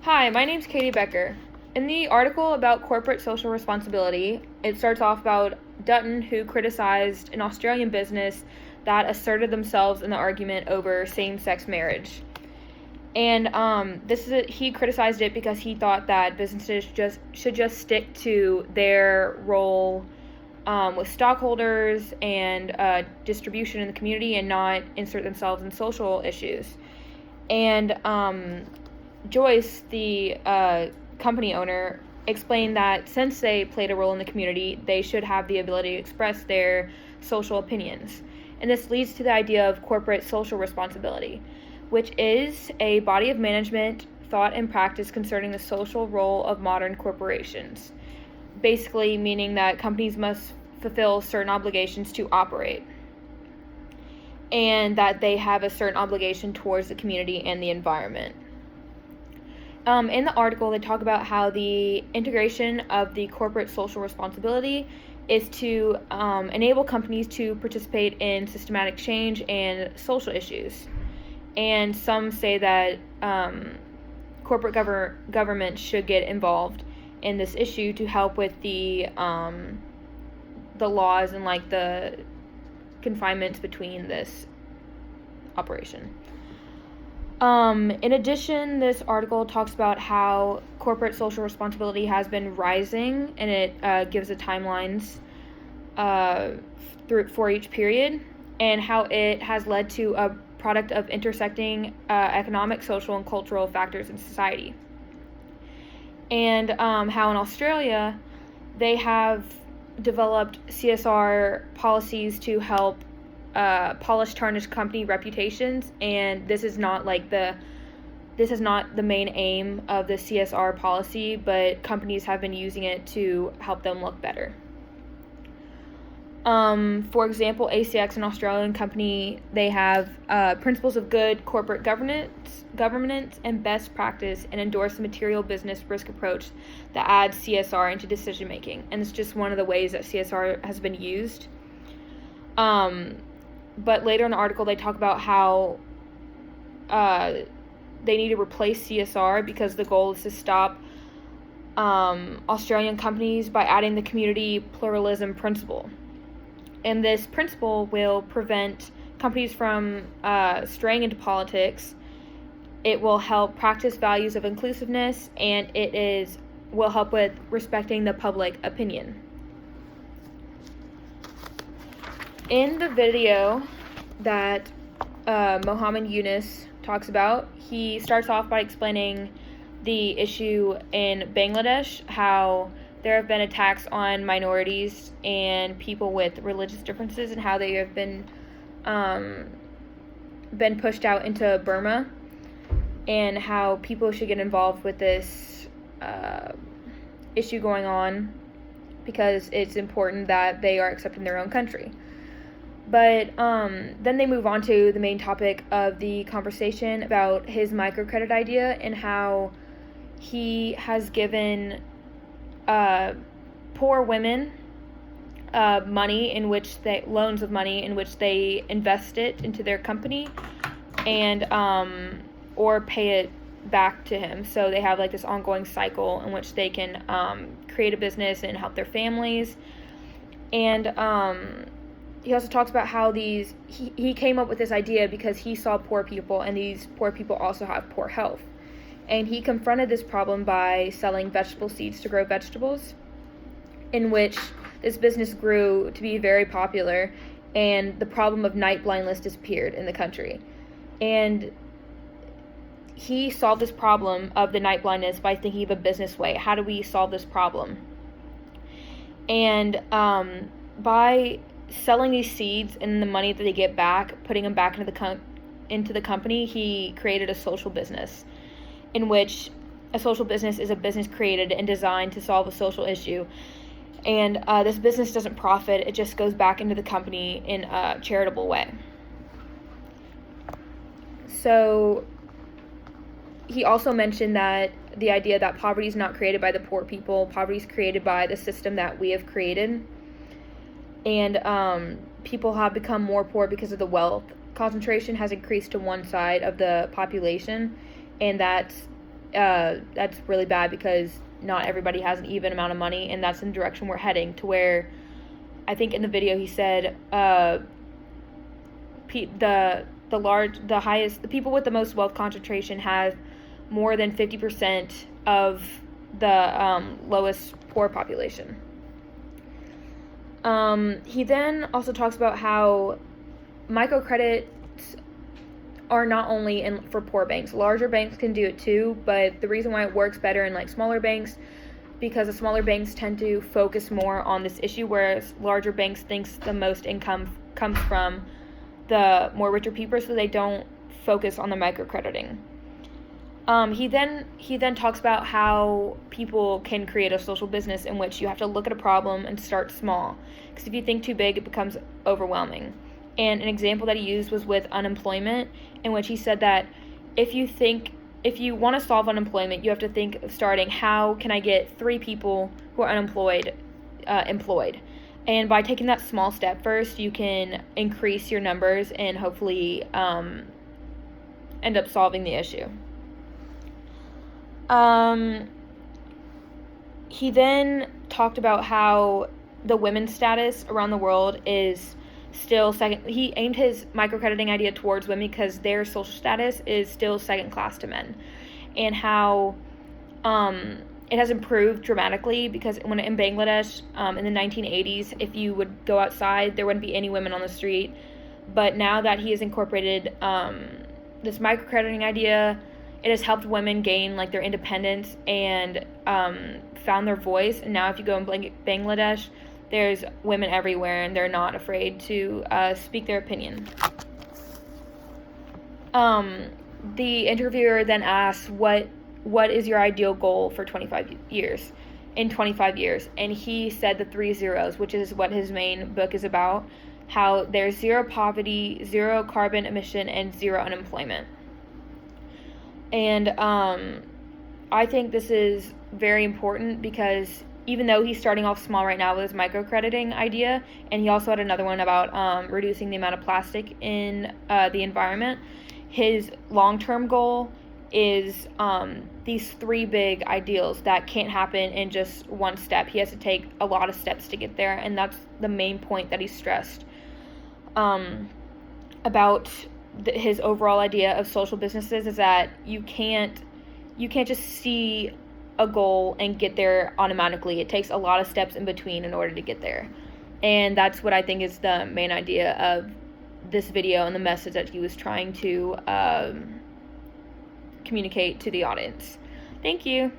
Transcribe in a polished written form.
Hi, my name's Katie Becker. In the article about corporate social responsibility, it starts off about Dutton, who criticized an Australian business that asserted themselves in the argument over same-sex marriage. And he criticized it because he thought that businesses should just stick to their role with stockholders and distribution in the community and not insert themselves in social issues. And Joyce, the company owner, explained that since they played a role in the community, they should have the ability to express their social opinions. And this leads to the idea of corporate social responsibility, which is a body of management, thought, and practice concerning the social role of modern corporations. Basically meaning that companies must fulfill certain obligations to operate, and that they have a certain obligation towards the community and the environment. In the article, they talk about how the integration of the corporate social responsibility is to enable companies to participate in systematic change and social issues. And some say that corporate government should get involved in this issue to help with the laws and like the confinements between this operation. In addition, this article talks about how corporate social responsibility has been rising, and it gives the timelines for each period, and how it has led to a product of intersecting economic, social, and cultural factors in society. And how in Australia, they have developed CSR policies to help polish tarnished company reputations, and this is not the main aim of the CSR policy, but companies have been using it to help them look better. For example, ACX, an Australian company, they have principles of good corporate governance, and best practice, and endorse the material business risk approach that adds CSR into decision making. And it's just one of the ways that CSR has been used. But later in the article, they talk about how they need to replace CSR because the goal is to stop Australian companies by adding the community pluralism principle. And this principle will prevent companies from straying into politics. It will help practice values of inclusiveness, and will help with respecting the public opinion. In the video that Mohammed Yunus talks about, he starts off by explaining the issue in Bangladesh, how there have been attacks on minorities and people with religious differences, and how they have been pushed out into Burma, and how people should get involved with this issue going on because it's important that they are accepted in their own country. But then they move on to the main topic of the conversation about his microcredit idea and how he has given poor women loans of money in which they invest it into their company and or pay it back to him. So they have like this ongoing cycle in which they can create a business and help their families. And he also talks about how he came up with this idea because he saw poor people, and these poor people also have poor health. And he confronted this problem by selling vegetable seeds to grow vegetables, in which this business grew to be very popular, and the problem of night blindness disappeared in the country. And he solved this problem of the night blindness by thinking of a business way. How do we solve this problem? And by selling these seeds and the money that they get back, putting them back into the company, he created a social business, in which a social business is a business created and designed to solve a social issue. And this business doesn't profit, it just goes back into the company in a charitable way. So he also mentioned that the idea that poverty is not created by the poor people, poverty is created by the system that we have created. And people have become more poor because of the wealth concentration has increased to one side of the population, and that's that's really bad because not everybody has an even amount of money, and that's in the direction we're heading to where I think in the video he said the people with the most wealth concentration have more than 50% of the lowest poor population. He then also talks about how microcredits are not only for poor banks. Larger banks can do it too, but the reason why it works better in like smaller banks, because the smaller banks tend to focus more on this issue, whereas larger banks thinks the most income comes from the more richer people, so they don't focus on the microcrediting. He then talks about how people can create a social business in which you have to look at a problem and start small, because if you think too big, it becomes overwhelming. And an example that he used was with unemployment, in which he said that if you want to solve unemployment, you have to think of starting, how can I get 3 people who are unemployed employed? And by taking that small step first, you can increase your numbers and hopefully end up solving the issue. He then talked about how the women's status around the world is still second. He aimed his microcrediting idea towards women because their social status is still second class to men, and how it has improved dramatically, because when in Bangladesh in the 1980s, if you would go outside, there wouldn't be any women on the street. But now that he has incorporated this microcrediting idea, it has helped women gain like their independence and found their voice. And now if you go in Bangladesh, there's women everywhere, and they're not afraid to speak their opinion. The interviewer then asks, what is your ideal goal for 25 years? In 25 years. And he said the 3 zeros, which is what his main book is about, how there's 0 poverty, 0 carbon emission, and 0 unemployment. And I think this is very important, because even though he's starting off small right now with his microcrediting idea, and he also had another one about reducing the amount of plastic in the environment, his long-term goal is these 3 big ideals that can't happen in just one step. He has to take a lot of steps to get there, and that's the main point that he stressed about his overall idea of social businesses, is that you can't just see a goal and get there automatically. It takes a lot of steps in between in order to get there. And that's what I think is the main idea of this video and the message that he was trying to communicate to the audience. Thank you.